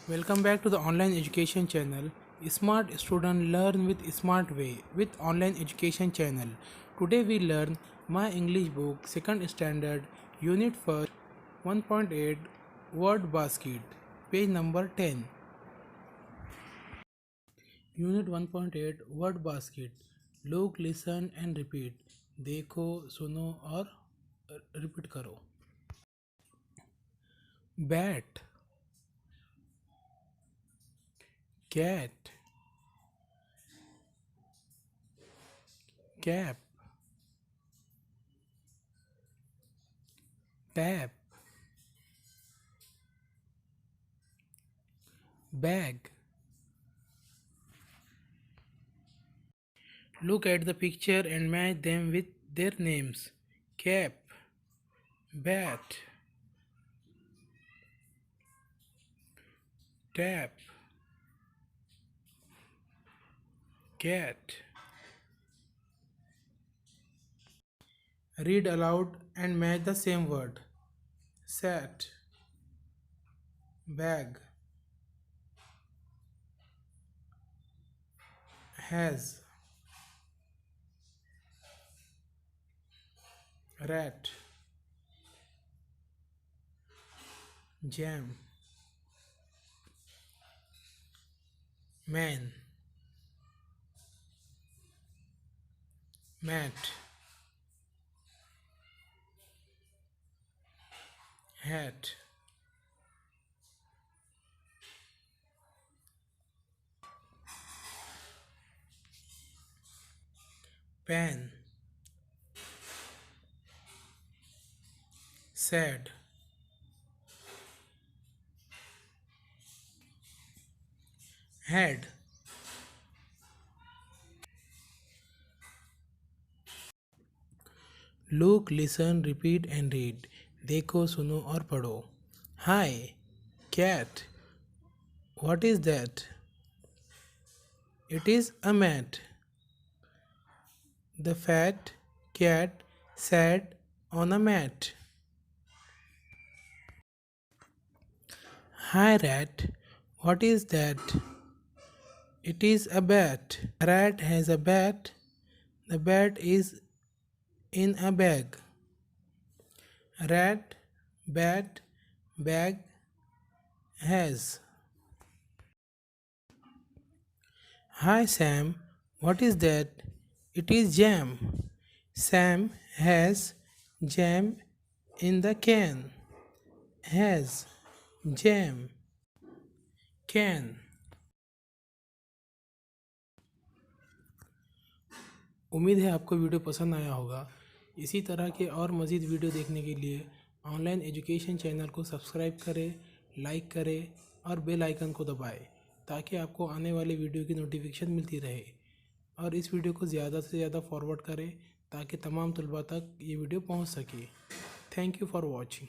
Welcome back to the online education channel. Smart student learn with smart way with online education channel. Today we learn my English book second standard unit first 1.8 word basket page number 10. Unit 1.8 word basket. Look, listen and repeat. देखो, सुनो और repeat करो. Bat, cat, cap, tap, bag. Look at the picture and match them with their names. Cap, bat, tap, cat. Read aloud and match the same word. Sat, bag, has, rat, jam, man, mat, hat, pan, sad, had. Look, listen, repeat and read. देखो, सुनो और पढ़ो. Hi, cat. What is that? It is a mat. The fat cat sat on a mat. Hi, rat. What is that? It is a bat. A rat has a bat. The bat is in a bag. Rat, bat, bag, has. Hi, Sam. What is that? It is jam. Sam has jam in the can. Has jam. Can. उम्मीद है आपको video पसंद आया होगा. इसी तरह के और मज़ीद वीडियो देखने के लिए ऑनलाइन एजुकेशन चैनल को सब्सक्राइब करें, लाइक करें और बेल आइकन को दबाएं ताकि आपको आने वाले वीडियो की नोटिफिकेशन मिलती रहे. और इस वीडियो को ज़्यादा से ज़्यादा फॉरवर्ड करें ताकि तमाम तलबा तक ये वीडियो पहुंच सके. Thank you for watching.